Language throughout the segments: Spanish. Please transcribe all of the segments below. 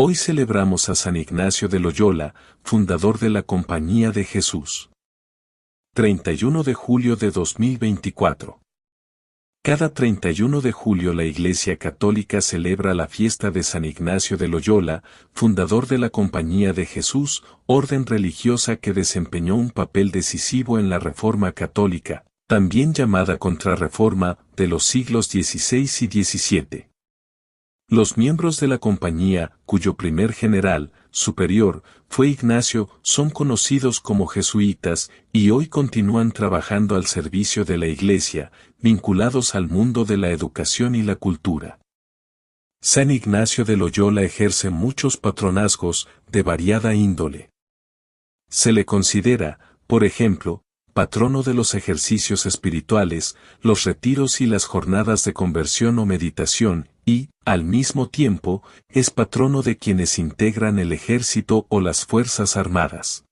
Hoy celebramos a San Ignacio de Loyola, fundador de la Compañía de Jesús. 31 de julio de 2024. Cada 31 de julio la Iglesia Católica celebra la fiesta de San Ignacio de Loyola, fundador de la Compañía de Jesús, orden religiosa que desempeñó un papel decisivo en la Reforma Católica, también llamada Contrarreforma, de los siglos XVI y XVII. Los miembros de la compañía, cuyo primer general, superior, fue Ignacio, son conocidos como jesuitas, y hoy continúan trabajando al servicio de la Iglesia, vinculados al mundo de la educación y la cultura. San Ignacio de Loyola ejerce muchos patronazgos, de variada índole. Se le considera, por ejemplo, patrono de los ejercicios espirituales, los retiros y las jornadas de conversión o meditación, y, al mismo tiempo, es patrono de quienes integran el ejército o las fuerzas armadas.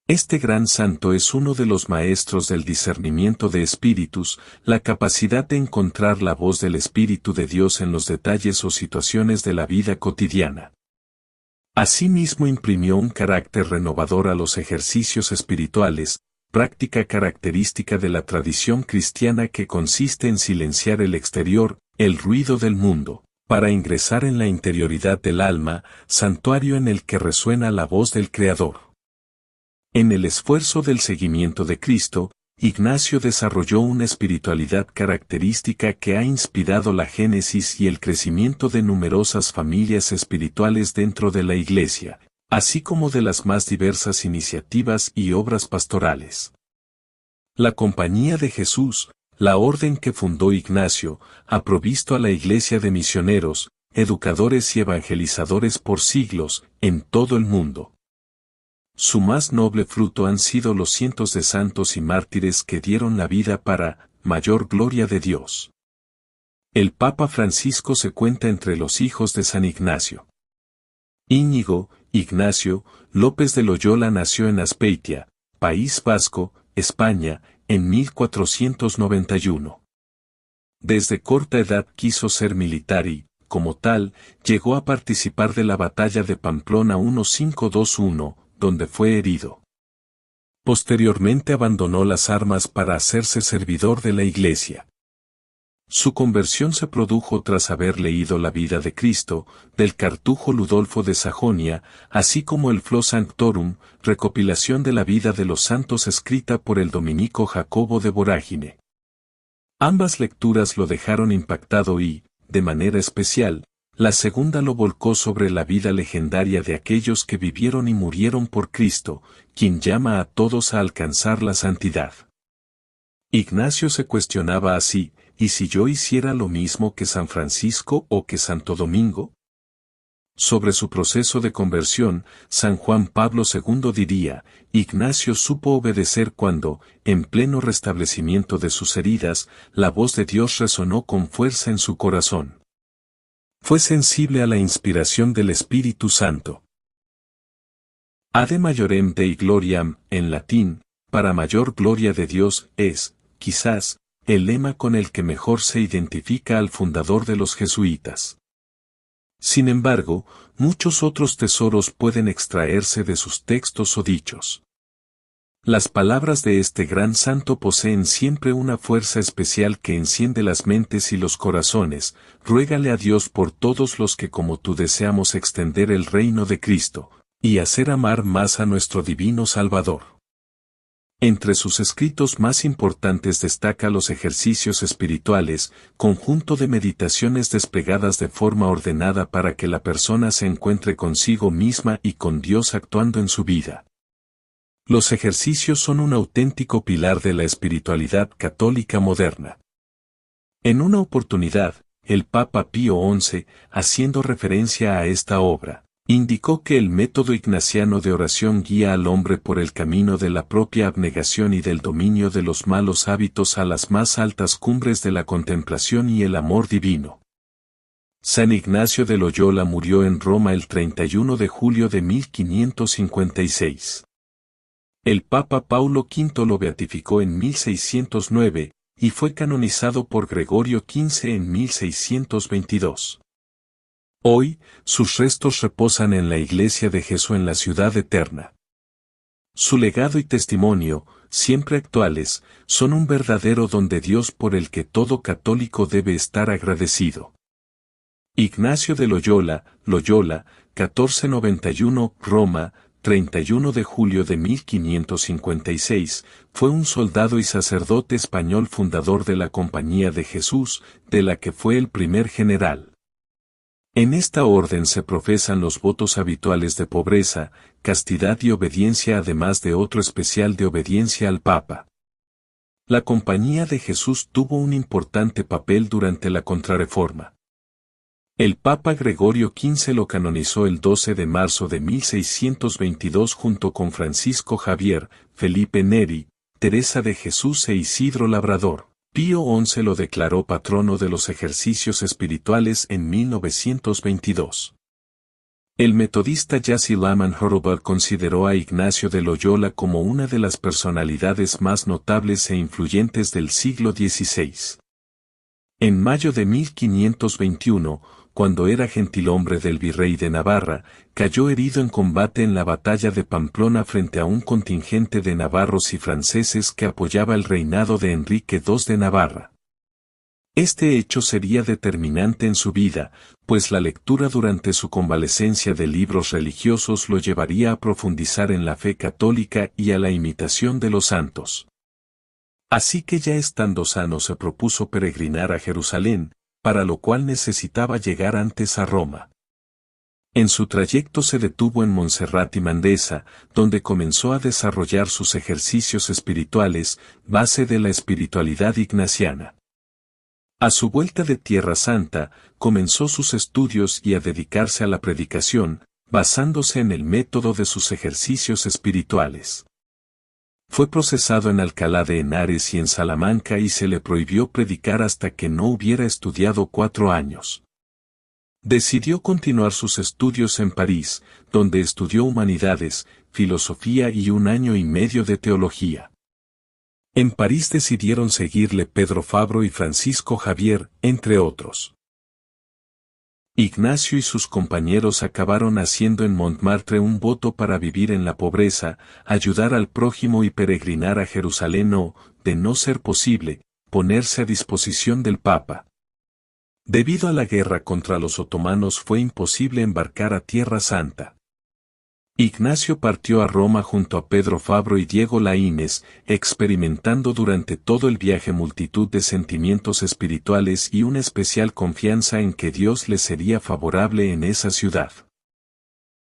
Este gran santo es uno de los maestros del discernimiento de espíritus, la capacidad de encontrar la voz del Espíritu de Dios en los detalles o situaciones de la vida cotidiana. Asimismo imprimió un carácter renovador a los ejercicios espirituales, práctica característica de la tradición cristiana que consiste en silenciar el exterior, el ruido del mundo, para ingresar en la interioridad del alma, santuario en el que resuena la voz del Creador. En el esfuerzo del seguimiento de Cristo, Ignacio desarrolló una espiritualidad característica que ha inspirado la génesis y el crecimiento de numerosas familias espirituales dentro de la Iglesia, así como de las más diversas iniciativas y obras pastorales. La Compañía de Jesús, la orden que fundó Ignacio, ha provisto a la Iglesia de misioneros, educadores y evangelizadores por siglos, en todo el mundo. Su más noble fruto han sido los cientos de santos y mártires que dieron la vida para mayor gloria de Dios. El Papa Francisco se cuenta entre los hijos de San Ignacio. Íñigo Ignacio López de Loyola nació en Azpeitia, País Vasco, España, en 1491. Desde corta edad quiso ser militar y, como tal, llegó a participar de la batalla de Pamplona 1521, donde fue herido. Posteriormente abandonó las armas para hacerse servidor de la Iglesia. Su conversión se produjo tras haber leído la vida de Cristo, del cartujo Ludolfo de Sajonia, así como el Flos Sanctorum, recopilación de la vida de los santos escrita por el dominico Jacobo de Vorágine. Ambas lecturas lo dejaron impactado y, de manera especial, la segunda lo volcó sobre la vida legendaria de aquellos que vivieron y murieron por Cristo, quien llama a todos a alcanzar la santidad. Ignacio se cuestionaba así: ¿y si yo hiciera lo mismo que San Francisco o que Santo Domingo? Sobre su proceso de conversión, San Juan Pablo II diría: Ignacio supo obedecer cuando, en pleno restablecimiento de sus heridas, la voz de Dios resonó con fuerza en su corazón. Fue sensible a la inspiración del Espíritu Santo. Ade maiorem Dei gloriam, en latín, para mayor gloria de Dios, es, quizás, el lema con el que mejor se identifica al fundador de los jesuitas. Sin embargo, muchos otros tesoros pueden extraerse de sus textos o dichos. Las palabras de este gran santo poseen siempre una fuerza especial que enciende las mentes y los corazones. Ruégale a Dios por todos los que como tú deseamos extender el reino de Cristo, y hacer amar más a nuestro divino Salvador. Entre sus escritos más importantes destaca los ejercicios espirituales, conjunto de meditaciones desplegadas de forma ordenada para que la persona se encuentre consigo misma y con Dios actuando en su vida. Los ejercicios son un auténtico pilar de la espiritualidad católica moderna. En una oportunidad, el Papa Pío XI, haciendo referencia a esta obra, indicó que el método ignaciano de oración guía al hombre por el camino de la propia abnegación y del dominio de los malos hábitos a las más altas cumbres de la contemplación y el amor divino. San Ignacio de Loyola murió en Roma el 31 de julio de 1556. El Papa Paulo V lo beatificó en 1609, y fue canonizado por Gregorio XV en 1622. Hoy, sus restos reposan en la Iglesia de Jesús en la Ciudad Eterna. Su legado y testimonio, siempre actuales, son un verdadero don de Dios por el que todo católico debe estar agradecido. Ignacio de Loyola, 1491, Roma, 31 de julio de 1556, fue un soldado y sacerdote español fundador de la Compañía de Jesús, de la que fue el primer general. En esta orden se profesan los votos habituales de pobreza, castidad y obediencia, además de otro especial de obediencia al Papa. La Compañía de Jesús tuvo un importante papel durante la Contrarreforma. El Papa Gregorio XV lo canonizó el 12 de marzo de 1622 junto con Francisco Javier, Felipe Neri, Teresa de Jesús e Isidro Labrador. Pío XI lo declaró patrono de los ejercicios espirituales en 1922. El metodista Yassi Laman Hurlbut consideró a Ignacio de Loyola como una de las personalidades más notables e influyentes del siglo XVI. En mayo de 1521, cuando era gentilhombre del virrey de Navarra, cayó herido en combate en la batalla de Pamplona frente a un contingente de navarros y franceses que apoyaba el reinado de Enrique II de Navarra. Este hecho sería determinante en su vida, pues la lectura durante su convalecencia de libros religiosos lo llevaría a profundizar en la fe católica y a la imitación de los santos. Así que ya estando sano se propuso peregrinar a Jerusalén, para lo cual necesitaba llegar antes a Roma. En su trayecto se detuvo en Montserrat y Mandesa, donde comenzó a desarrollar sus ejercicios espirituales, base de la espiritualidad ignaciana. A su vuelta de Tierra Santa, comenzó sus estudios y a dedicarse a la predicación, basándose en el método de sus ejercicios espirituales. Fue procesado en Alcalá de Henares y en Salamanca y se le prohibió predicar hasta que no hubiera estudiado 4 años. Decidió continuar sus estudios en París, donde estudió humanidades, filosofía y 1 año y medio de teología. En París decidieron seguirle Pedro Fabro y Francisco Javier, entre otros. Ignacio y sus compañeros acabaron haciendo en Montmartre un voto para vivir en la pobreza, ayudar al prójimo y peregrinar a Jerusalén o, de no ser posible, ponerse a disposición del Papa. Debido a la guerra contra los otomanos fue imposible embarcar a Tierra Santa. Ignacio partió a Roma junto a Pedro Fabro y Diego Laínez, experimentando durante todo el viaje multitud de sentimientos espirituales y una especial confianza en que Dios le sería favorable en esa ciudad.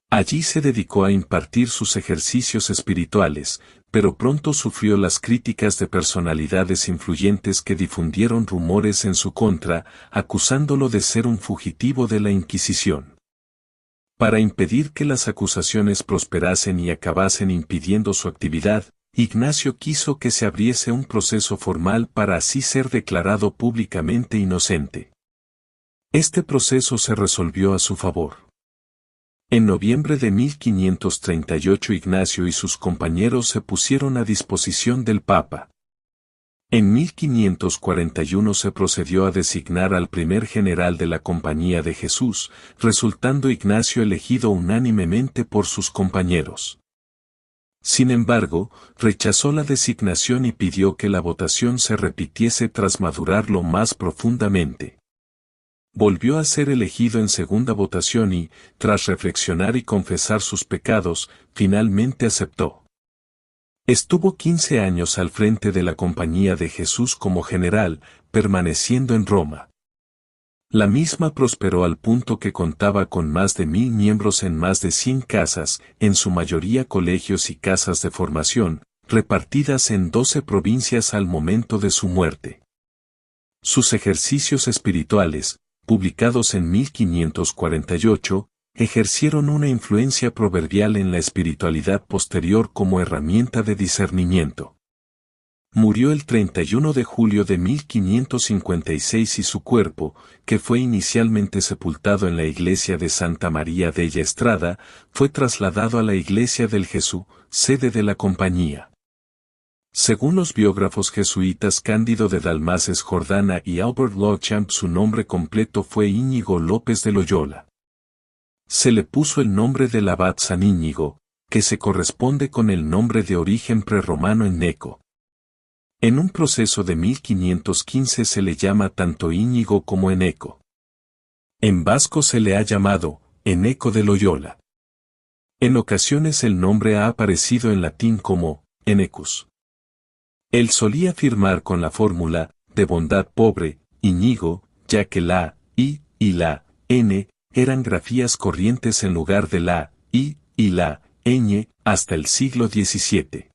Allí se dedicó a impartir sus ejercicios espirituales, pero pronto sufrió las críticas de personalidades influyentes que difundieron rumores en su contra, acusándolo de ser un fugitivo de la Inquisición. Para impedir que las acusaciones prosperasen y acabasen impidiendo su actividad, Ignacio quiso que se abriese un proceso formal para así ser declarado públicamente inocente. Este proceso se resolvió a su favor. En noviembre de 1538 Ignacio y sus compañeros se pusieron a disposición del Papa. En 1541 se procedió a designar al primer general de la Compañía de Jesús, resultando Ignacio elegido unánimemente por sus compañeros. Sin embargo, rechazó la designación y pidió que la votación se repitiese tras madurarlo más profundamente. Volvió a ser elegido en segunda votación y, tras reflexionar y confesar sus pecados, finalmente aceptó. Estuvo 15 años al frente de la Compañía de Jesús como general, permaneciendo en Roma. La misma prosperó al punto que contaba con más de 1000 miembros en más de 100 casas, en su mayoría colegios y casas de formación, repartidas en 12 provincias al momento de su muerte. Sus ejercicios espirituales, publicados en 1548, ejercieron una influencia proverbial en la espiritualidad posterior como herramienta de discernimiento. Murió el 31 de julio de 1556 y su cuerpo, que fue inicialmente sepultado en la iglesia de Santa María della Estrada, fue trasladado a la iglesia del Jesús, sede de la compañía. Según los biógrafos jesuitas Cándido de Dalmases Jordana y Albert Longchamp, su nombre completo fue Íñigo López de Loyola. Se le puso el nombre del abad San Íñigo, que se corresponde con el nombre de origen prerromano Enneco. En un proceso de 1515 se le llama tanto Íñigo como Enneco. En vasco se le ha llamado Enneco de Loyola. En ocasiones el nombre ha aparecido en latín como Ennecus. Él solía firmar con la fórmula de bondad pobre, Íñigo, ya que la I y la N eran grafías corrientes en lugar de la I y la ñ hasta el siglo XVII.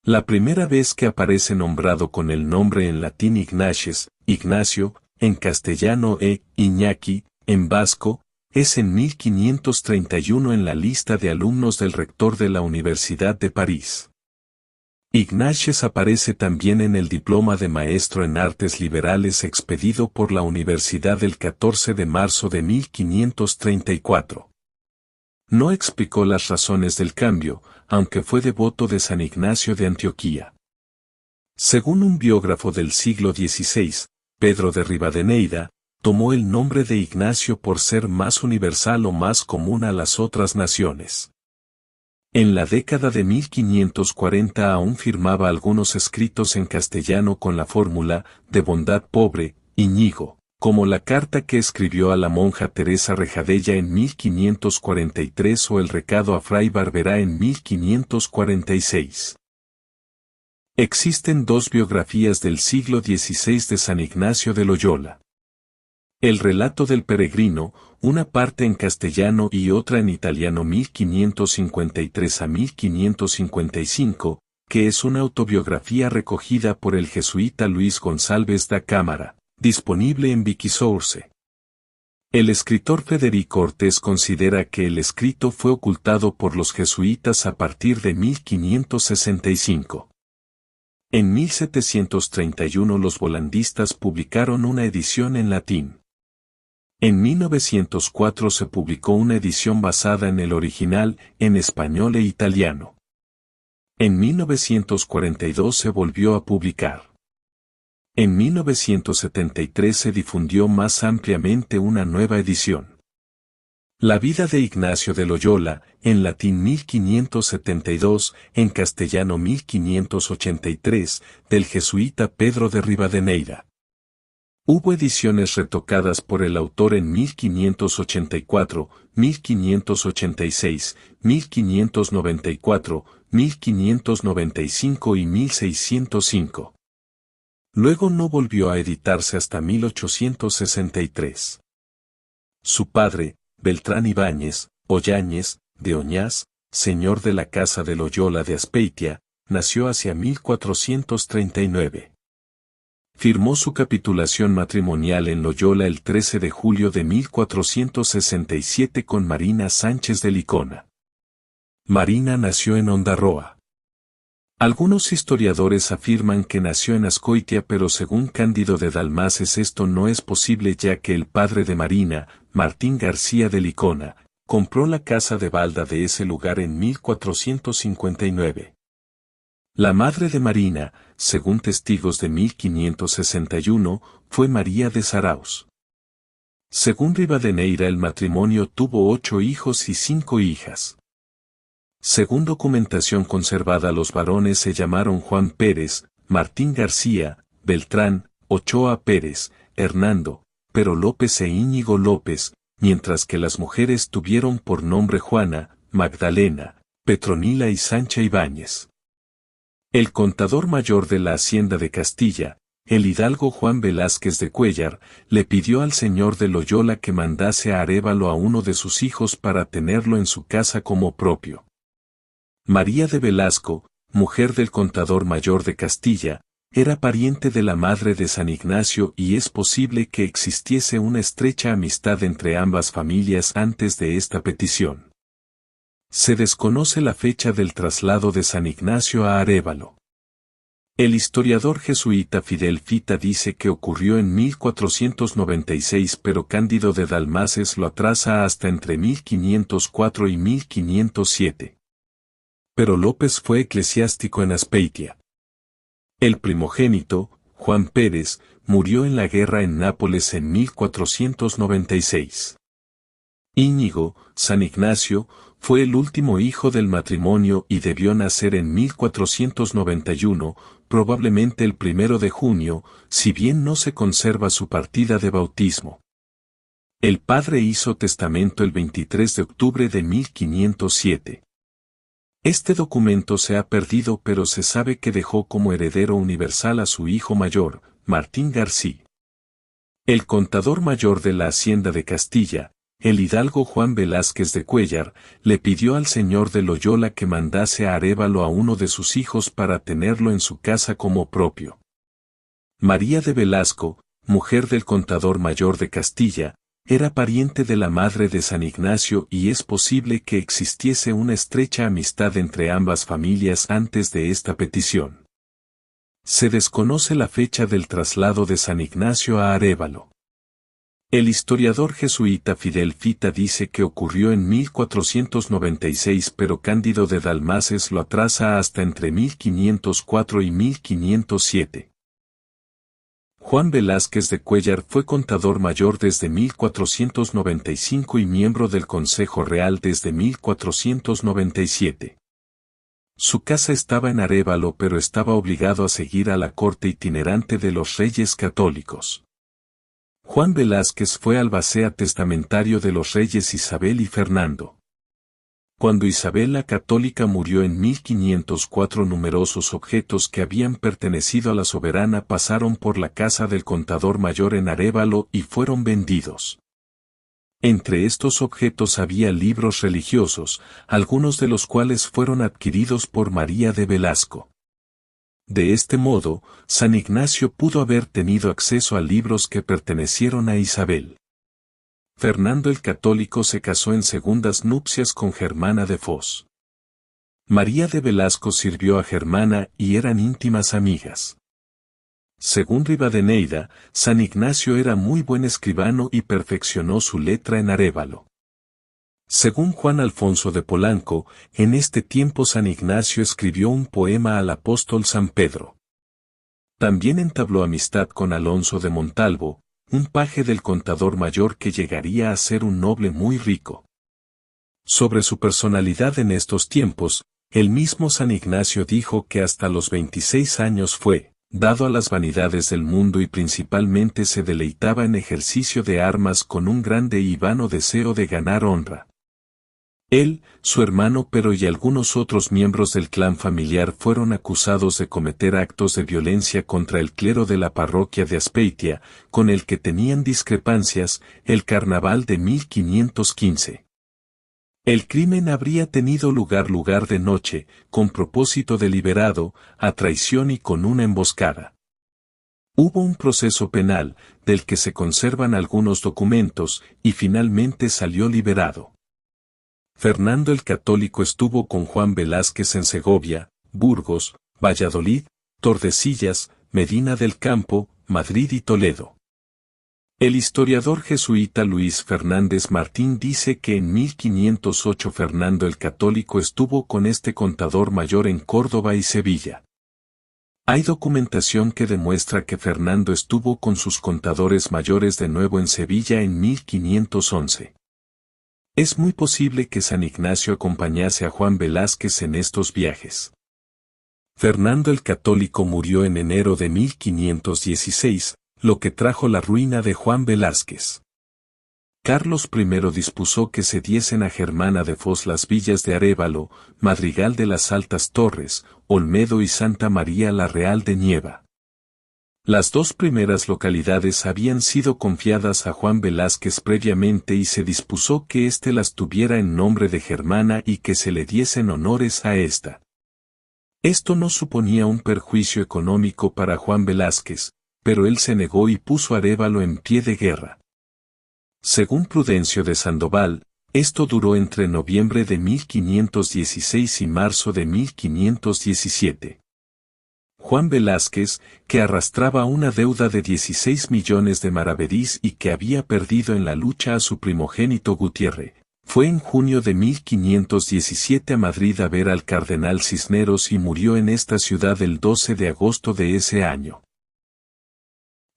La primera vez que aparece nombrado con el nombre en latín Ignacio, en castellano Iñaki, en vasco, es en 1531 en la lista de alumnos del rector de la Universidad de París. Ignacies aparece también en el diploma de maestro en artes liberales expedido por la Universidad el 14 de marzo de 1534. No explicó las razones del cambio, aunque fue devoto de San Ignacio de Antioquía. Según un biógrafo del siglo XVI, Pedro de Rivadeneira, tomó el nombre de Ignacio por ser más universal o más común a las otras naciones. En la década de 1540 aún firmaba algunos escritos en castellano con la fórmula de bondad pobre, Íñigo, como la carta que escribió a la monja Teresa Rejadella en 1543 o el recado a Fray Barberá en 1546. Existen dos biografías del siglo XVI de San Ignacio de Loyola. El relato del peregrino, una parte en castellano y otra en italiano 1553 a 1555, que es una autobiografía recogida por el jesuita Luis González da Cámara, disponible en Wikisource. El escritor Federico Ortiz considera que el escrito fue ocultado por los jesuitas a partir de 1565. En 1731 los volandistas publicaron una edición en latín. En 1904 se publicó una edición basada en el original, en español e italiano. En 1942 se volvió a publicar. En 1973 se difundió más ampliamente una nueva edición. La vida de Ignacio de Loyola, en latín 1572, en castellano 1583, del jesuita Pedro de Rivadeneira. Hubo ediciones retocadas por el autor en 1584, 1586, 1594, 1595 y 1605. Luego no volvió a editarse hasta 1863. Su padre, Beltrán Ibáñez, o Yáñez, de Oñás, señor de la casa de Loyola de Azpeitia, nació hacia 1439. Firmó su capitulación matrimonial en Loyola el 13 de julio de 1467 con Marina Sánchez de Licona. Marina nació en Ondarroa. Algunos historiadores afirman que nació en Azcoitia, pero según Cándido de Dalmases esto no es posible, ya que el padre de Marina, Martín García de Licona, compró la casa de Balda de ese lugar en 1459. La madre de Marina, según testigos de 1561, fue María de Zarauz. Según Rivadeneira el matrimonio tuvo 8 hijos y 5 hijas. Según documentación conservada los varones se llamaron Juan Pérez, Martín García, Beltrán, Ochoa Pérez, Hernando, Pero López e Íñigo López, mientras que las mujeres tuvieron por nombre Juana, Magdalena, Petronila y Sancha Ibáñez. El contador mayor de la Hacienda de Castilla, el hidalgo Juan Velázquez de Cuéllar, le pidió al señor de Loyola que mandase a Arévalo a uno de sus hijos para tenerlo en su casa como propio. María de Velasco, mujer del contador mayor de Castilla, era pariente de la madre de San Ignacio y es posible que existiese una estrecha amistad entre ambas familias antes de esta petición. Se desconoce la fecha del traslado de San Ignacio a Arévalo. El historiador jesuita Fidel Fita dice que ocurrió en 1496, pero Cándido de Dalmases lo atrasa hasta entre 1504 y 1507. Pero López fue eclesiástico en Azpeitia. El primogénito, Juan Pérez, murió en la guerra en Nápoles en 1496. Íñigo, San Ignacio, fue el último hijo del matrimonio y debió nacer en 1491, probablemente el 1 de junio, si bien no se conserva su partida de bautismo. El padre hizo testamento el 23 de octubre de 1507. Este documento se ha perdido, pero se sabe que dejó como heredero universal a su hijo mayor, Martín García. El contador mayor de la Hacienda de Castilla, el hidalgo Juan Velázquez de Cuéllar, le pidió al señor de Loyola que mandase a Arévalo a uno de sus hijos para tenerlo en su casa como propio. María de Velasco, mujer del contador mayor de Castilla, era pariente de la madre de San Ignacio y es posible que existiese una estrecha amistad entre ambas familias antes de esta petición. Se desconoce la fecha del traslado de San Ignacio a Arévalo. El historiador jesuita Fidel Fita dice que ocurrió en 1496, pero Cándido de Dalmaces lo atrasa hasta entre 1504 y 1507. Juan Velázquez de Cuéllar fue contador mayor desde 1495 y miembro del Consejo Real desde 1497. Su casa estaba en Arévalo, pero estaba obligado a seguir a la corte itinerante de los reyes católicos. Juan Velázquez fue albacea testamentario de los reyes Isabel y Fernando. Cuando Isabel la Católica murió en 1504, numerosos objetos que habían pertenecido a la soberana pasaron por la casa del contador mayor en Arévalo y fueron vendidos. Entre estos objetos había libros religiosos, algunos de los cuales fueron adquiridos por María de Velasco. De este modo, San Ignacio pudo haber tenido acceso a libros que pertenecieron a Isabel. Fernando el Católico se casó en segundas nupcias con Germana de Foz. María de Velasco sirvió a Germana y eran íntimas amigas. Según Rivadeneira, San Ignacio era muy buen escribano y perfeccionó su letra en Arévalo. Según Juan Alfonso de Polanco, en este tiempo San Ignacio escribió un poema al apóstol San Pedro. También entabló amistad con Alonso de Montalvo, un paje del contador mayor que llegaría a ser un noble muy rico. Sobre su personalidad en estos tiempos, el mismo San Ignacio dijo que hasta los 26 años fue dado a las vanidades del mundo y principalmente se deleitaba en ejercicio de armas con un grande y vano deseo de ganar honra. Él, su hermano Pero y algunos otros miembros del clan familiar fueron acusados de cometer actos de violencia contra el clero de la parroquia de Azpeitia, con el que tenían discrepancias, el carnaval de 1515. El crimen habría tenido lugar de noche, con propósito deliberado, a traición y con una emboscada. Hubo un proceso penal, del que se conservan algunos documentos, y finalmente salió liberado. Fernando el Católico estuvo con Juan Velázquez en Segovia, Burgos, Valladolid, Tordesillas, Medina del Campo, Madrid y Toledo. El historiador jesuita Luis Fernández Martín dice que en 1508 Fernando el Católico estuvo con este contador mayor en Córdoba y Sevilla. Hay documentación que demuestra que Fernando estuvo con sus contadores mayores de nuevo en Sevilla en 1511. Es muy posible que San Ignacio acompañase a Juan Velázquez en estos viajes. Fernando el Católico murió en enero de 1516, lo que trajo la ruina de Juan Velázquez. Carlos I dispuso que se diesen a Germana de Foz las villas de Arévalo, Madrigal de las Altas Torres, Olmedo y Santa María la Real de Nieva. Las dos primeras localidades habían sido confiadas a Juan Velázquez previamente y se dispuso que éste las tuviera en nombre de Germana y que se le diesen honores a ésta. Esto no suponía un perjuicio económico para Juan Velázquez, pero él se negó y puso Arévalo en pie de guerra. Según Prudencio de Sandoval, esto duró entre noviembre de 1516 y marzo de 1517. Juan Velázquez, que arrastraba una deuda de 16 millones de maravedís y que había perdido en la lucha a su primogénito Gutiérrez, fue en junio de 1517 a Madrid a ver al cardenal Cisneros y murió en esta ciudad el 12 de agosto de ese año.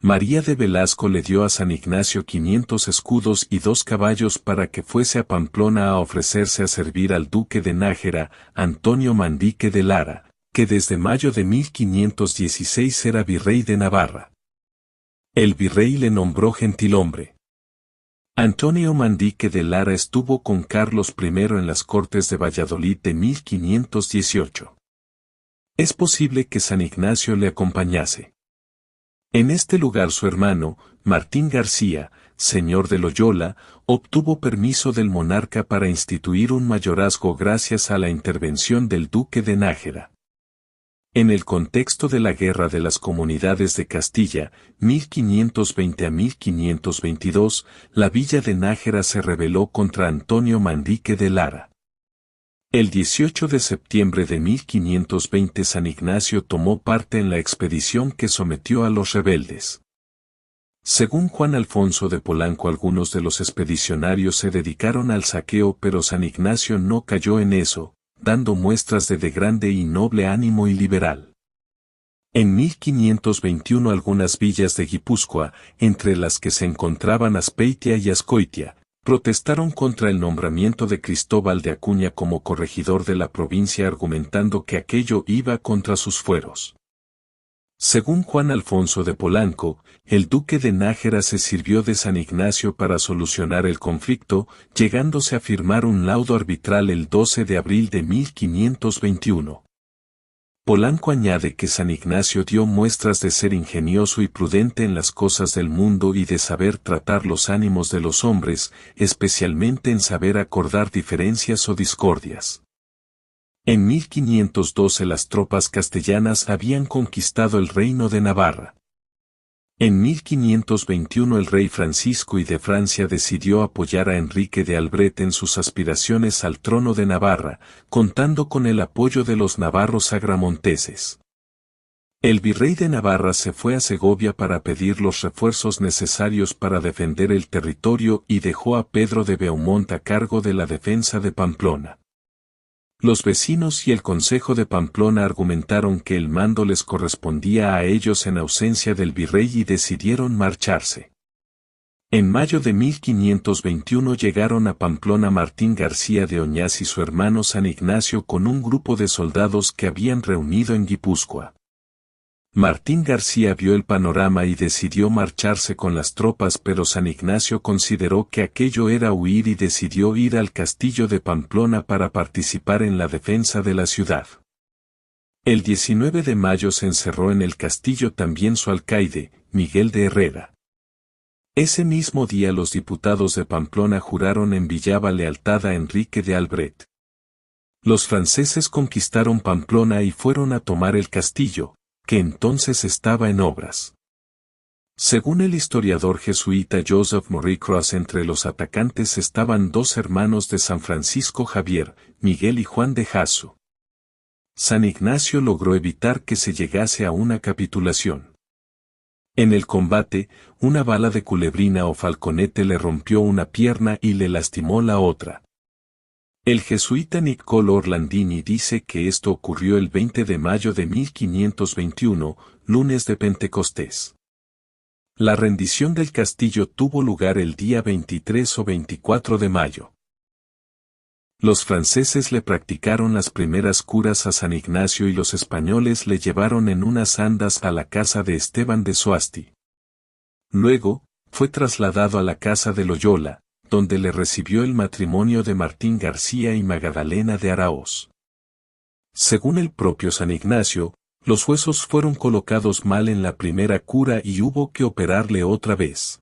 María de Velasco le dio a San Ignacio 500 escudos y 2 caballos para que fuese a Pamplona a ofrecerse a servir al duque de Nájera, Antonio Manrique de Lara, que desde mayo de 1516 era virrey de Navarra. El virrey le nombró gentilhombre. Antonio Manrique de Lara estuvo con Carlos I en las Cortes de Valladolid de 1518. Es posible que San Ignacio le acompañase. En este lugar su hermano, Martín García, señor de Loyola, obtuvo permiso del monarca para instituir un mayorazgo gracias a la intervención del duque de Nájera. En el contexto de la Guerra de las Comunidades de Castilla, 1520 a 1522, la villa de Nájera se rebeló contra Antonio Manrique de Lara. El 18 de septiembre de 1520 San Ignacio tomó parte en la expedición que sometió a los rebeldes. Según Juan Alfonso de Polanco, algunos de los expedicionarios se dedicaron al saqueo, pero San Ignacio no cayó en eso, dando muestras de grande y noble ánimo y liberal. En 1521 algunas villas de Guipúzcoa, entre las que se encontraban Azpeitia y Azcoitia, protestaron contra el nombramiento de Cristóbal de Acuña como corregidor de la provincia, argumentando que aquello iba contra sus fueros. Según Juan Alfonso de Polanco, el duque de Nájera se sirvió de San Ignacio para solucionar el conflicto, llegándose a firmar un laudo arbitral el 12 de abril de 1521. Polanco añade que San Ignacio dio muestras de ser ingenioso y prudente en las cosas del mundo y de saber tratar los ánimos de los hombres, especialmente en saber acordar diferencias o discordias. En 1512 las tropas castellanas habían conquistado el reino de Navarra. En 1521 el rey Francisco I de Francia decidió apoyar a Enrique de Albret en sus aspiraciones al trono de Navarra, contando con el apoyo de los navarros agramonteses. El virrey de Navarra se fue a Segovia para pedir los refuerzos necesarios para defender el territorio y dejó a Pedro de Beaumont a cargo de la defensa de Pamplona. Los vecinos y el Consejo de Pamplona argumentaron que el mando les correspondía a ellos en ausencia del virrey y decidieron marcharse. En mayo de 1521 llegaron a Pamplona Martín García de Oñás y su hermano San Ignacio con un grupo de soldados que habían reunido en Guipúzcoa. Martín García vio el panorama y decidió marcharse con las tropas, pero San Ignacio consideró que aquello era huir y decidió ir al castillo de Pamplona para participar en la defensa de la ciudad. El 19 de mayo se encerró en el castillo también su alcaide, Miguel de Herrera. Ese mismo día los diputados de Pamplona juraron en Villava lealtad a Enrique de Albret. Los franceses conquistaron Pamplona y fueron a tomar el castillo, que entonces estaba en obras. Según el historiador jesuita Joseph Moricroas, entre los atacantes estaban 2 hermanos de San Francisco Javier, Miguel y Juan de Jasso. San Ignacio logró evitar que se llegase a una capitulación. En el combate, una bala de culebrina o falconete le rompió una pierna y le lastimó la otra. El jesuita Niccolo Orlandini dice que esto ocurrió el 20 de mayo de 1521, lunes de Pentecostés. La rendición del castillo tuvo lugar el día 23 o 24 de mayo. Los franceses le practicaron las primeras curas a San Ignacio y los españoles le llevaron en unas andas a la casa de Esteban de Soasti. Luego, fue trasladado a la casa de Loyola, donde le recibió el matrimonio de Martín García y Magdalena de Araoz. Según el propio San Ignacio, los huesos fueron colocados mal en la primera cura y hubo que operarle otra vez.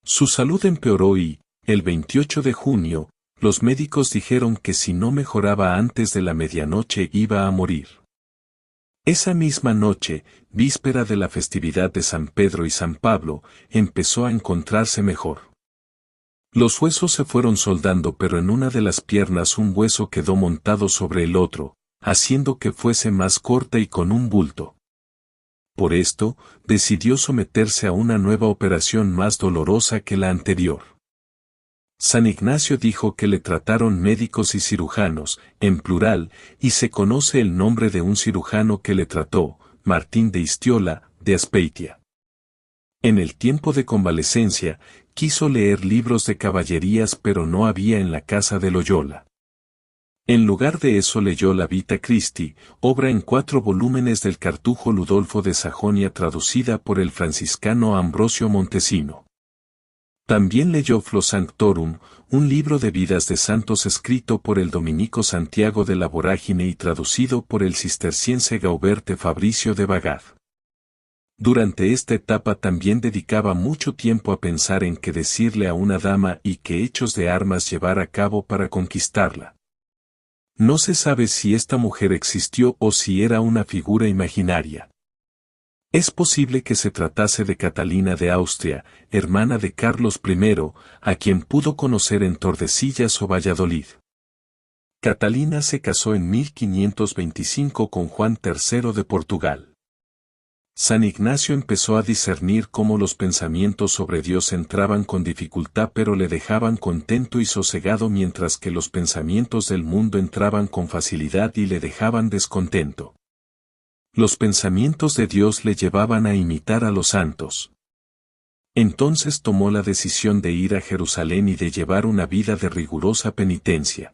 Su salud empeoró y, el 28 de junio, los médicos dijeron que si no mejoraba antes de la medianoche iba a morir. Esa misma noche, víspera de la festividad de San Pedro y San Pablo, empezó a encontrarse mejor. Los huesos se fueron soldando, pero en una de las piernas un hueso quedó montado sobre el otro, haciendo que fuese más corta y con un bulto. Por esto, decidió someterse a una nueva operación más dolorosa que la anterior. San Ignacio dijo que le trataron médicos y cirujanos, en plural, y se conoce el nombre de un cirujano que le trató, Martín de Istiola, de Azpeitia. En el tiempo de convalecencia, quiso leer libros de caballerías pero no había en la casa de Loyola. En lugar de eso leyó la Vita Christi, obra en 4 volúmenes del cartujo Ludolfo de Sajonia traducida por el franciscano Ambrosio Montesino. También leyó Flo Sanctorum, un libro de vidas de santos escrito por el dominico Santiago de la Vorágine y traducido por el cisterciense Gauberte Fabricio de Bagad. Durante esta etapa también dedicaba mucho tiempo a pensar en qué decirle a una dama y qué hechos de armas llevar a cabo para conquistarla. No se sabe si esta mujer existió o si era una figura imaginaria. Es posible que se tratase de Catalina de Austria, hermana de Carlos I, a quien pudo conocer en Tordesillas o Valladolid. Catalina se casó en 1525 con Juan III de Portugal. San Ignacio empezó a discernir cómo los pensamientos sobre Dios entraban con dificultad pero le dejaban contento y sosegado mientras que los pensamientos del mundo entraban con facilidad y le dejaban descontento. Los pensamientos de Dios le llevaban a imitar a los santos. Entonces tomó la decisión de ir a Jerusalén y de llevar una vida de rigurosa penitencia.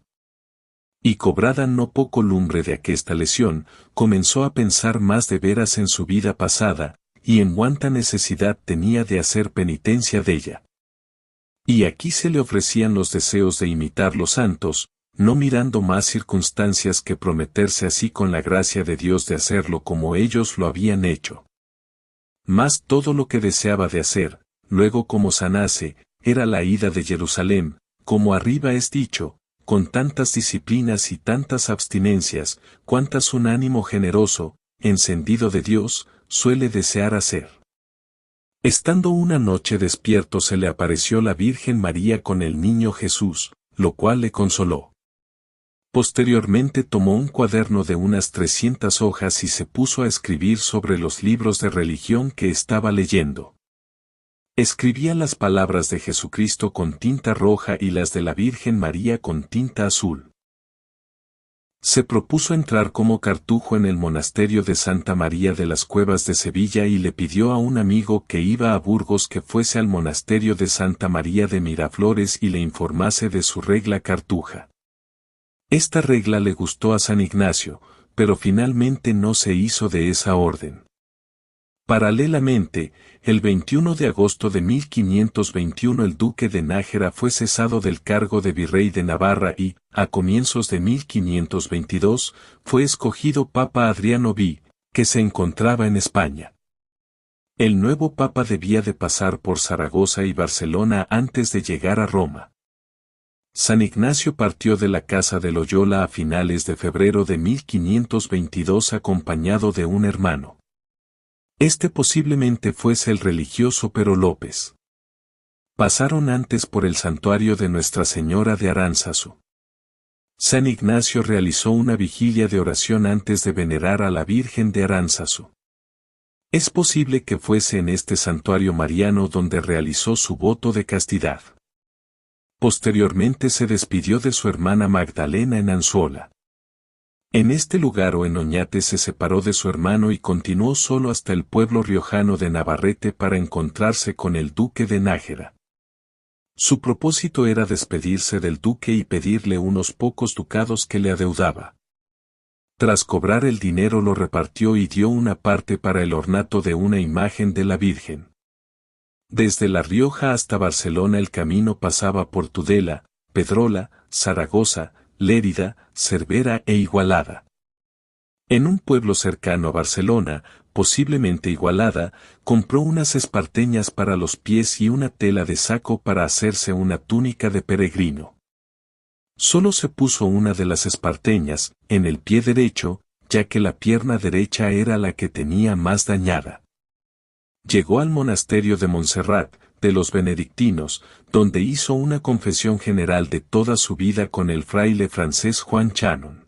Y cobrada no poco lumbre de aquesta lesión, comenzó a pensar más de veras en su vida pasada, y en cuánta necesidad tenía de hacer penitencia de ella. Y aquí se le ofrecían los deseos de imitar los santos, no mirando más circunstancias que prometerse así con la gracia de Dios de hacerlo como ellos lo habían hecho. Mas todo lo que deseaba de hacer, luego como sanase, era la ida de Jerusalén, como arriba es dicho, con tantas disciplinas y tantas abstinencias, cuantas un ánimo generoso, encendido de Dios, suele desear hacer. Estando una noche despierto se le apareció la Virgen María con el niño Jesús, lo cual le consoló. Posteriormente tomó un cuaderno de unas 300 hojas y se puso a escribir sobre los libros de religión que estaba leyendo. Escribía las palabras de Jesucristo con tinta roja y las de la Virgen María con tinta azul. Se propuso entrar como cartujo en el monasterio de Santa María de las Cuevas de Sevilla y le pidió a un amigo que iba a Burgos que fuese al monasterio de Santa María de Miraflores y le informase de su regla cartuja. Esta regla le gustó a San Ignacio, pero finalmente no se hizo de esa orden. Paralelamente, el 21 de agosto de 1521 el duque de Nájera fue cesado del cargo de virrey de Navarra y, a comienzos de 1522, fue escogido Papa Adriano V, que se encontraba en España. El nuevo papa debía de pasar por Zaragoza y Barcelona antes de llegar a Roma. San Ignacio partió de la casa de Loyola a finales de febrero de 1522 acompañado de un hermano. Este posiblemente fuese el religioso Pero López. Pasaron antes por el santuario de Nuestra Señora de Aránzazu. San Ignacio realizó una vigilia de oración antes de venerar a la Virgen de Aránzazu. Es posible que fuese en este santuario mariano donde realizó su voto de castidad. Posteriormente se despidió de su hermana Magdalena en Anzuola. En este lugar o en Oñate se separó de su hermano y continuó solo hasta el pueblo riojano de Navarrete para encontrarse con el duque de Nájera. Su propósito era despedirse del duque y pedirle unos pocos ducados que le adeudaba. Tras cobrar el dinero lo repartió y dio una parte para el ornato de una imagen de la Virgen. Desde La Rioja hasta Barcelona el camino pasaba por Tudela, Pedrola, Zaragoza, Lérida, Cervera e Igualada. En un pueblo cercano a Barcelona, posiblemente Igualada, compró unas esparteñas para los pies y una tela de saco para hacerse una túnica de peregrino. Solo se puso una de las esparteñas, en el pie derecho, ya que la pierna derecha era la que tenía más dañada. Llegó al monasterio de Montserrat, de los benedictinos, donde hizo una confesión general de toda su vida con el fraile francés Juan Chanon.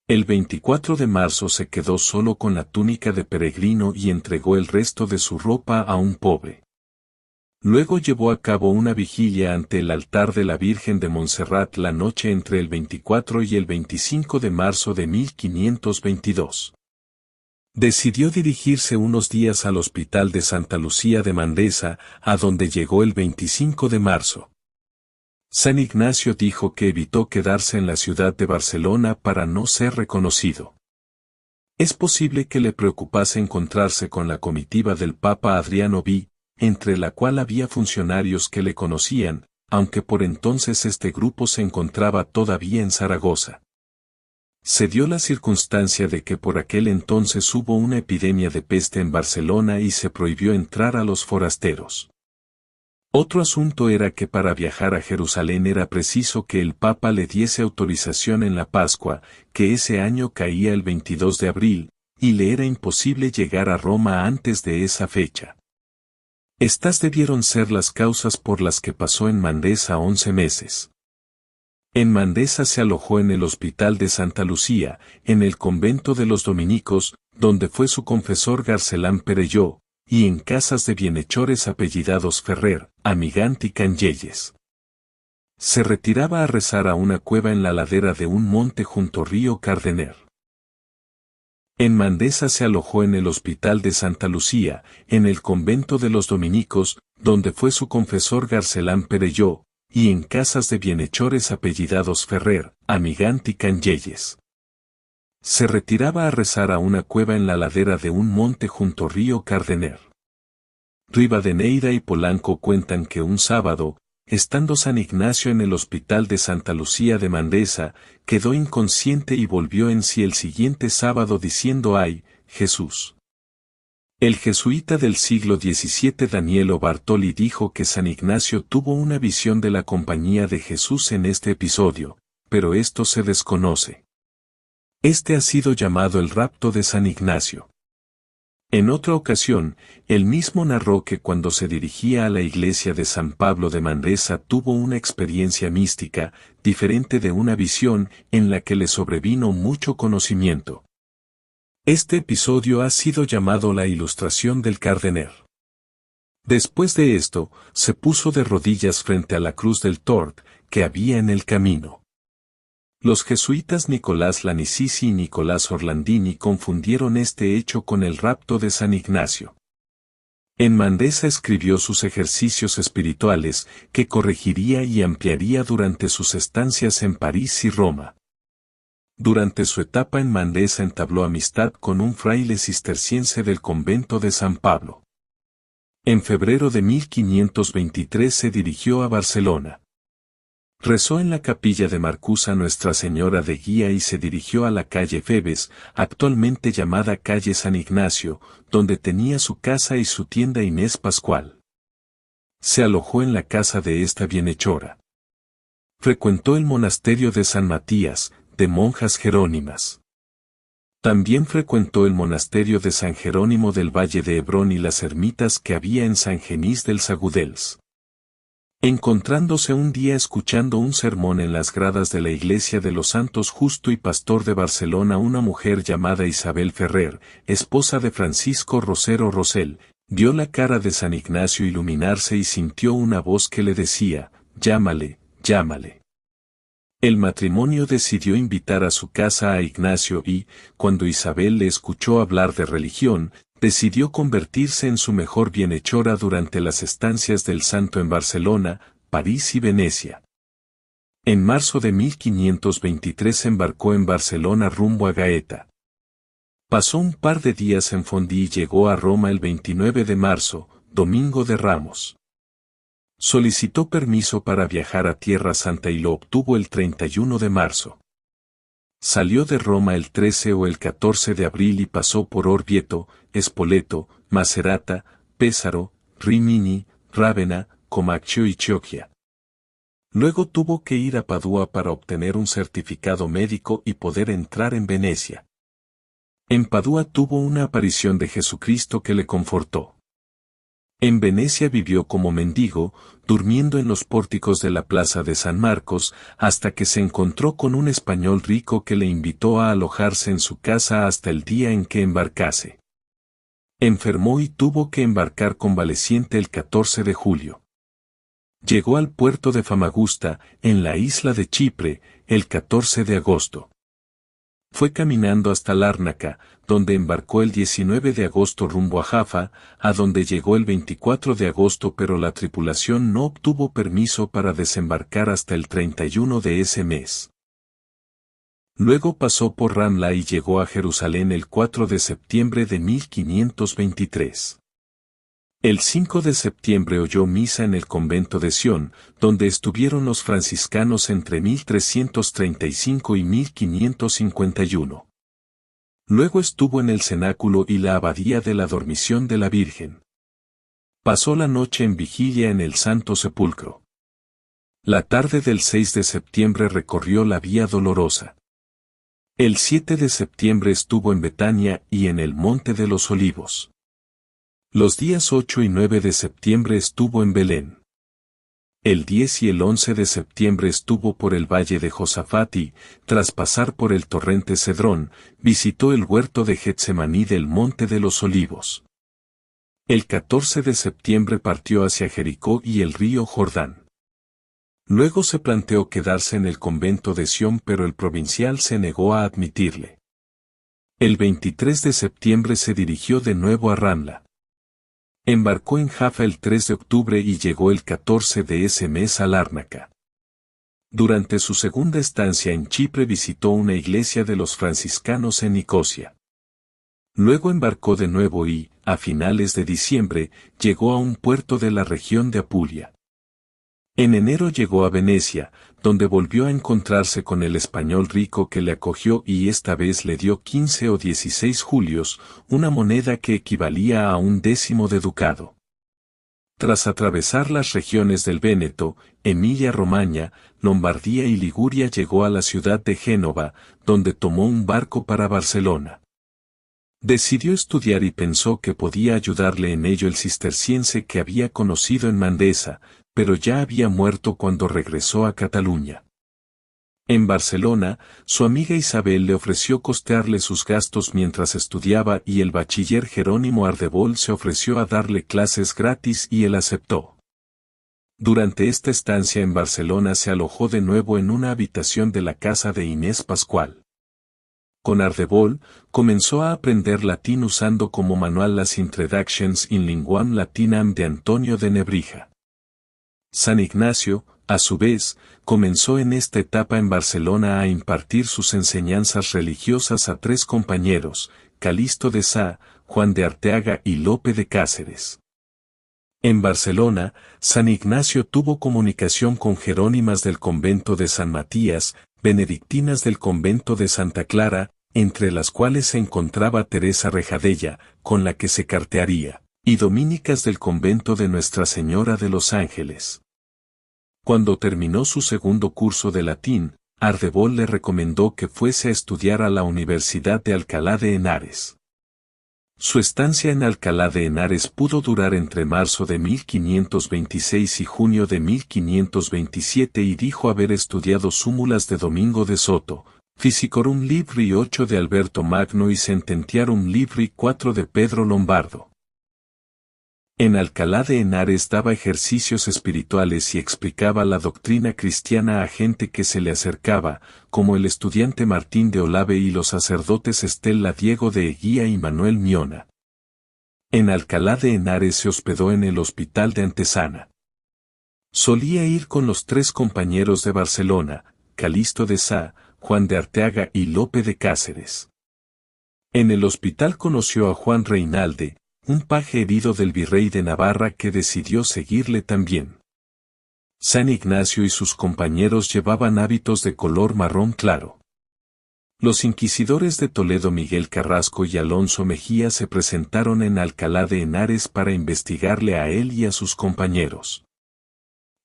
El 24 de marzo se quedó solo con la túnica de peregrino y entregó el resto de su ropa a un pobre. Luego llevó a cabo una vigilia ante el altar de la Virgen de Montserrat la noche entre el 24 y el 25 de marzo de 1522. Decidió dirigirse unos días al Hospital de Santa Lucía de Manresa, a donde llegó el 25 de marzo. San Ignacio dijo que evitó quedarse en la ciudad de Barcelona para no ser reconocido. Es posible que le preocupase encontrarse con la comitiva del Papa Adriano V, entre la cual había funcionarios que le conocían, aunque por entonces este grupo se encontraba todavía en Zaragoza. Se dio la circunstancia de que por aquel entonces hubo una epidemia de peste en Barcelona y se prohibió entrar a los forasteros. Otro asunto era que para viajar a Jerusalén era preciso que el Papa le diese autorización en la Pascua, que ese año caía el 22 de abril, y le era imposible llegar a Roma antes de esa fecha. Estas debieron ser las causas por las que pasó en Manresa 11 meses. En Manresa se alojó en el Hospital de Santa Lucía, en el convento de los dominicos, donde fue su confesor Garcelán Perelló, y en casas de bienhechores apellidados Ferrer, Amigant y Canyelles. Se retiraba a rezar a una cueva en la ladera de un monte junto río Cardener. En Manresa se alojó en el Hospital de Santa Lucía, en el convento de los dominicos, donde fue su confesor Garcelán Perelló, y en casas de bienhechores apellidados Ferrer, Amigant y Canyelles. Se retiraba a rezar a una cueva en la ladera de un monte junto río Cardener. Rivadeneira y Polanco cuentan que un sábado, estando San Ignacio en el Hospital de Santa Lucía de Manresa, quedó inconsciente y volvió en sí el siguiente sábado diciendo: ¡ay, Jesús! El jesuita del siglo XVII Danielo Bartoli dijo que San Ignacio tuvo una visión de la compañía de Jesús en este episodio, pero esto se desconoce. Este ha sido llamado el rapto de San Ignacio. En otra ocasión, él mismo narró que cuando se dirigía a la iglesia de San Pablo de Manresa tuvo una experiencia mística, diferente de una visión, en la que le sobrevino mucho conocimiento. Este episodio ha sido llamado la ilustración del Cardener. Después de esto, se puso de rodillas frente a la cruz del Tort, que había en el camino. Los jesuitas Nicolás Lanicisi y Nicolás Orlandini confundieron este hecho con el rapto de San Ignacio. En Manresa escribió sus ejercicios espirituales, que corregiría y ampliaría durante sus estancias en París y Roma. Durante su etapa en Manresa entabló amistad con un fraile cisterciense del convento de San Pablo. En febrero de 1523 se dirigió a Barcelona. Rezó en la capilla de Marcusa Nuestra Señora de Guía y se dirigió a la calle Febes, actualmente llamada calle San Ignacio, donde tenía su casa y su tienda Inés Pascual. Se alojó en la casa de esta bienhechora. Frecuentó el monasterio de San Matías, de monjas jerónimas. También frecuentó el monasterio de San Jerónimo del Valle de Hebrón y las ermitas que había en San Genís del Sagudels. Encontrándose un día escuchando un sermón en las gradas de la iglesia de los Santos Justo y Pastor de Barcelona una mujer llamada Isabel Ferrer, esposa de Francisco Rosero Rosell, vio la cara de San Ignacio iluminarse y sintió una voz que le decía: «Llámale, llámale». El matrimonio decidió invitar a su casa a Ignacio y, cuando Isabel le escuchó hablar de religión, decidió convertirse en su mejor bienhechora durante las estancias del santo en Barcelona, París y Venecia. En marzo de 1523 embarcó en Barcelona rumbo a Gaeta. Pasó un par de días en Fondi y llegó a Roma el 29 de marzo, Domingo de Ramos. Solicitó permiso para viajar a Tierra Santa y lo obtuvo el 31 de marzo. Salió de Roma el 13 o el 14 de abril y pasó por Orvieto, Spoleto, Macerata, Pesaro, Rimini, Rávena, Comacchio y Chioggia. Luego tuvo que ir a Padua para obtener un certificado médico y poder entrar en Venecia. En Padua tuvo una aparición de Jesucristo que le confortó. En Venecia vivió como mendigo, durmiendo en los pórticos de la plaza de San Marcos, hasta que se encontró con un español rico que le invitó a alojarse en su casa hasta el día en que embarcase. Enfermó y tuvo que embarcar convaleciente el 14 de julio. Llegó al puerto de Famagusta, en la isla de Chipre, el 14 de agosto. Fue caminando hasta Lárnaca, donde embarcó el 19 de agosto rumbo a Jaffa, a donde llegó el 24 de agosto, pero la tripulación no obtuvo permiso para desembarcar hasta el 31 de ese mes. Luego pasó por Ramla y llegó a Jerusalén el 4 de septiembre de 1523. El 5 de septiembre oyó misa en el convento de Sion, donde estuvieron los franciscanos entre 1335 y 1551. Luego estuvo en el cenáculo y la abadía de la Dormición de la Virgen. Pasó la noche en vigilia en el Santo Sepulcro. La tarde del 6 de septiembre recorrió la Vía Dolorosa. El 7 de septiembre estuvo en Betania y en el Monte de los Olivos. Los días 8 y 9 de septiembre estuvo en Belén. El 10 y el 11 de septiembre estuvo por el valle de Josafat y, tras pasar por el torrente Cedrón, visitó el huerto de Getsemaní del Monte de los Olivos. El 14 de septiembre partió hacia Jericó y el río Jordán. Luego se planteó quedarse en el convento de Sion, pero el provincial se negó a admitirle. El 23 de septiembre se dirigió de nuevo a Ramla. Embarcó en Jaffa el 3 de octubre y llegó el 14 de ese mes a Lárnaca. Durante su segunda estancia en Chipre visitó una iglesia de los franciscanos en Nicosia. Luego embarcó de nuevo y, a finales de diciembre, llegó a un puerto de la región de Apulia. En enero llegó a Venecia, donde volvió a encontrarse con el español rico que le acogió y esta vez le dio 15 o 16 julios, una moneda que equivalía a un décimo de ducado. Tras atravesar las regiones del Véneto, Emilia-Romaña, Lombardía y Liguria llegó a la ciudad de Génova, donde tomó un barco para Barcelona. Decidió estudiar y pensó que podía ayudarle en ello el cisterciense que había conocido en Mandesa, pero ya había muerto cuando regresó a Cataluña. En Barcelona, su amiga Isabel le ofreció costearle sus gastos mientras estudiaba y el bachiller Jerónimo Ardebol se ofreció a darle clases gratis y él aceptó. Durante esta estancia en Barcelona se alojó de nuevo en una habitación de la casa de Inés Pascual. Con Ardebol, comenzó a aprender latín usando como manual las Introductions in Linguam Latinam de Antonio de Nebrija. San Ignacio, a su vez, comenzó en esta etapa en Barcelona a impartir sus enseñanzas religiosas a 3 compañeros, Calixto de Sá, Juan de Arteaga y Lope de Cáceres. En Barcelona, San Ignacio tuvo comunicación con jerónimas del convento de San Matías, benedictinas del convento de Santa Clara, entre las cuales se encontraba Teresa Rejadella, con la que se cartearía, y dominicas del convento de Nuestra Señora de los Ángeles. Cuando terminó su segundo curso de latín, Ardebol le recomendó que fuese a estudiar a la Universidad de Alcalá de Henares. Su estancia en Alcalá de Henares pudo durar entre marzo de 1526 y junio de 1527 y dijo haber estudiado súmulas de Domingo de Soto, Physicorum Libri 8 de Alberto Magno y Sententiarum Libri 4 de Pedro Lombardo. En Alcalá de Henares daba ejercicios espirituales y explicaba la doctrina cristiana a gente que se le acercaba, como el estudiante Martín de Olave y los sacerdotes Estela Diego de Eguía y Manuel Miona. En Alcalá de Henares se hospedó en el Hospital de Antesana. Solía ir con los 3 compañeros de Barcelona, Calixto de Sá, Juan de Arteaga y Lope de Cáceres. En el hospital conoció a Juan Reinalde, un paje herido del virrey de Navarra que decidió seguirle también. San Ignacio y sus compañeros llevaban hábitos de color marrón claro. Los inquisidores de Toledo Miguel Carrasco y Alonso Mejía se presentaron en Alcalá de Henares para investigarle a él y a sus compañeros.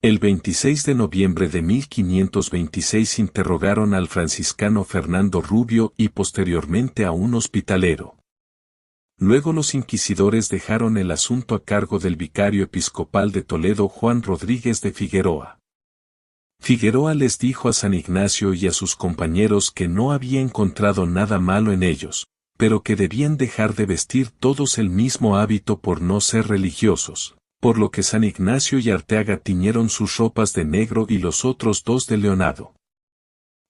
El 26 de noviembre de 1526 interrogaron al franciscano Fernando Rubio y posteriormente a un hospitalero. Luego los inquisidores dejaron el asunto a cargo del vicario episcopal de Toledo Juan Rodríguez de Figueroa. Figueroa les dijo a San Ignacio y a sus compañeros que no había encontrado nada malo en ellos, pero que debían dejar de vestir todos el mismo hábito por no ser religiosos, por lo que San Ignacio y Arteaga tiñeron sus ropas de negro y los otros 2 de leonado.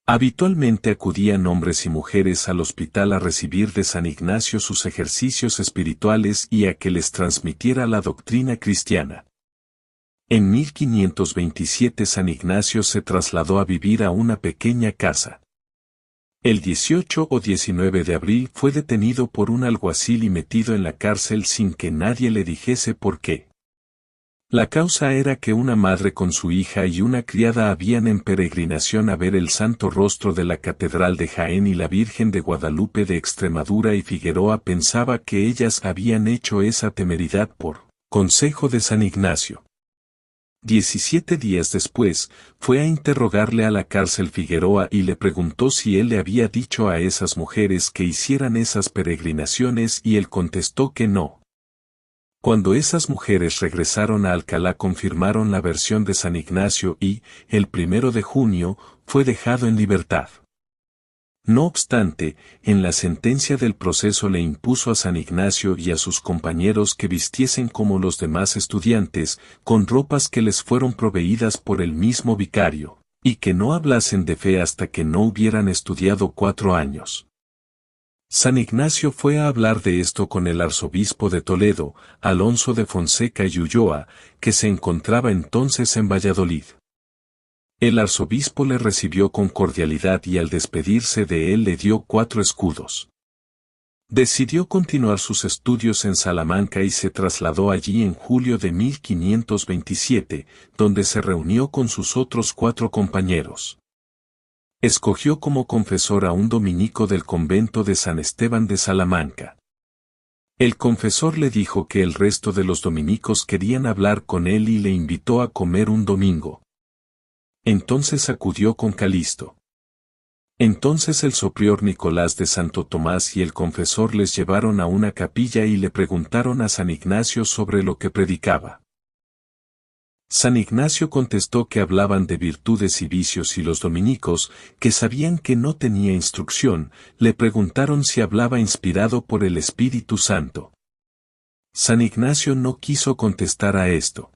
Habitualmente acudían hombres y mujeres al hospital a recibir de San Ignacio sus ejercicios espirituales y a que les transmitiera la doctrina cristiana. En 1527 San Ignacio se trasladó a vivir a una pequeña casa. El 18 o 19 de abril fue detenido por un alguacil y metido en la cárcel sin que nadie le dijese por qué. La causa era que una madre con su hija y una criada habían en peregrinación a ver el santo rostro de la Catedral de Jaén y la Virgen de Guadalupe de Extremadura, y Figueroa pensaba que ellas habían hecho esa temeridad por consejo de San Ignacio. 17 días después, fue a interrogarle a la cárcel Figueroa y le preguntó si él le había dicho a esas mujeres que hicieran esas peregrinaciones, y él contestó que no. Cuando esas mujeres regresaron a Alcalá confirmaron la versión de San Ignacio y, el 1 de junio, fue dejado en libertad. No obstante, en la sentencia del proceso le impuso a San Ignacio y a sus compañeros que vistiesen como los demás estudiantes, con ropas que les fueron proveídas por el mismo vicario, y que no hablasen de fe hasta que no hubieran estudiado 4 años. San Ignacio fue a hablar de esto con el arzobispo de Toledo, Alonso de Fonseca y Ulloa, que se encontraba entonces en Valladolid. El arzobispo le recibió con cordialidad y al despedirse de él le dio 4 escudos. Decidió continuar sus estudios en Salamanca y se trasladó allí en julio de 1527, donde se reunió con sus otros 4 compañeros. Escogió como confesor a un dominico del convento de San Esteban de Salamanca. El confesor le dijo que el resto de los dominicos querían hablar con él y le invitó a comer un domingo. Entonces acudió con Calisto. Entonces el soprior Nicolás de Santo Tomás y el confesor les llevaron a una capilla y le preguntaron a San Ignacio sobre lo que predicaba. San Ignacio contestó que hablaban de virtudes y vicios, y los dominicos, que sabían que no tenía instrucción, le preguntaron si hablaba inspirado por el Espíritu Santo. San Ignacio no quiso contestar a esto.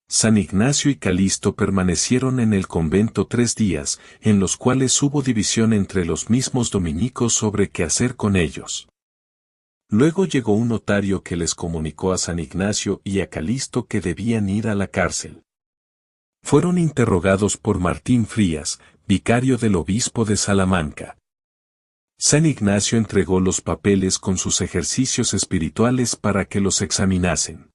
San Ignacio y Calisto permanecieron en el convento 3 días, en los cuales hubo división entre los mismos dominicos sobre qué hacer con ellos. Luego llegó un notario que les comunicó a San Ignacio y a Calisto que debían ir a la cárcel. Fueron interrogados por Martín Frías, vicario del obispo de Salamanca. San Ignacio entregó los papeles con sus ejercicios espirituales para que los examinasen.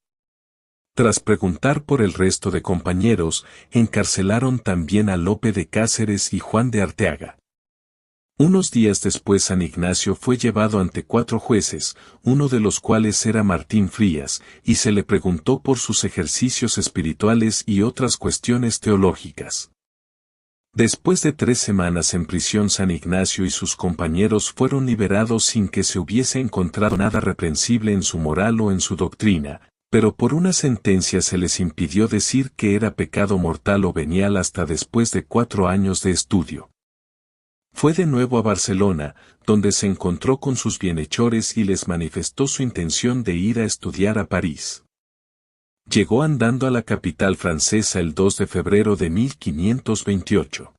Tras preguntar por el resto de compañeros, encarcelaron también a Lope de Cáceres y Juan de Arteaga. Unos días después San Ignacio fue llevado ante 4 jueces, uno de los cuales era Martín Frías, y se le preguntó por sus ejercicios espirituales y otras cuestiones teológicas. Después de 3 semanas en prisión, San Ignacio y sus compañeros fueron liberados sin que se hubiese encontrado nada reprensible en su moral o en su doctrina, pero por una sentencia se les impidió decir que era pecado mortal o venial hasta después de 4 años de estudio. Fue de nuevo a Barcelona, donde se encontró con sus bienhechores y les manifestó su intención de ir a estudiar a París. Llegó andando a la capital francesa el 2 de febrero de 1528.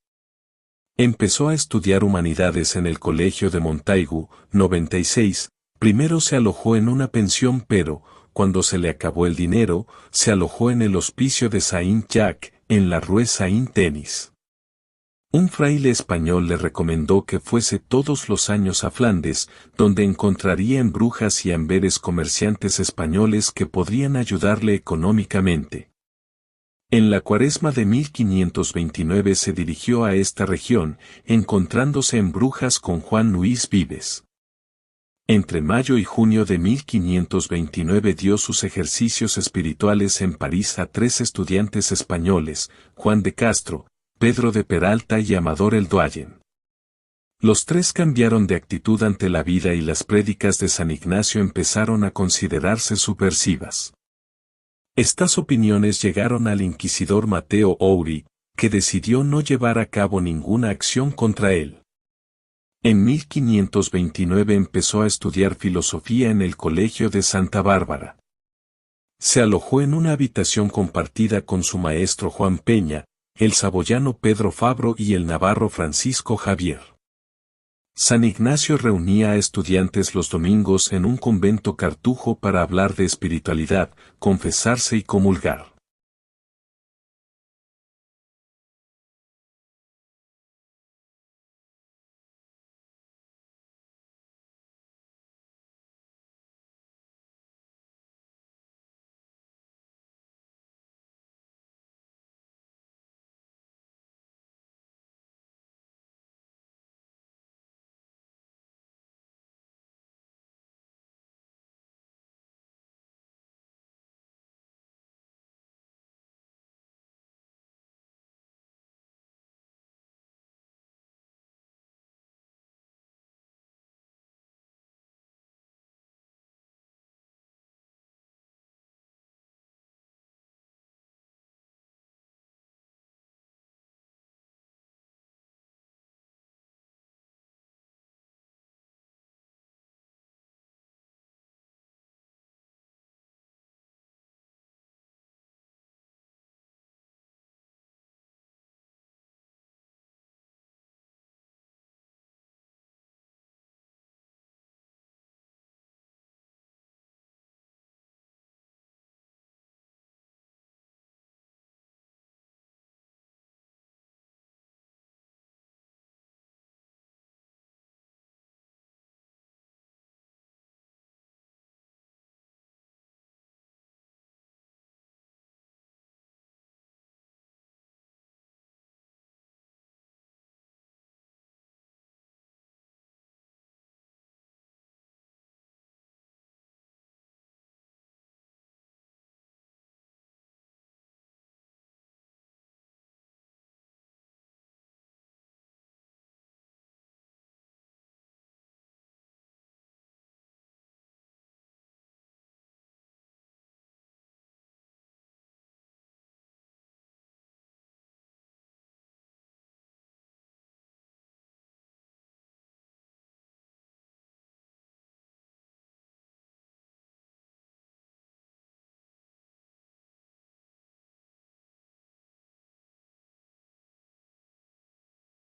Empezó a estudiar humanidades en el colegio de Montaigu, 96, primero se alojó en una pensión, pero, cuando se le acabó el dinero, se alojó en el hospicio de Saint-Jacques, en la Rue Saint-Denis. Un fraile español le recomendó que fuese todos los años a Flandes, donde encontraría en Brujas y Amberes comerciantes españoles que podrían ayudarle económicamente. En la Cuaresma de 1529 se dirigió a esta región, encontrándose en Brujas con Juan Luis Vives. Entre mayo y junio de 1529 dio sus ejercicios espirituales en París a 3 estudiantes españoles, Juan de Castro, Pedro de Peralta y Amador el Doyen. Los 3 cambiaron de actitud ante la vida y las prédicas de San Ignacio empezaron a considerarse subversivas. Estas opiniones llegaron al inquisidor Mateo Ouri, que decidió no llevar a cabo ninguna acción contra él. En 1529 empezó a estudiar filosofía en el Colegio de Santa Bárbara. Se alojó en una habitación compartida con su maestro Juan Peña, el saboyano Pedro Fabro y el navarro Francisco Javier. San Ignacio reunía a estudiantes los domingos en un convento cartujo para hablar de espiritualidad, confesarse y comulgar.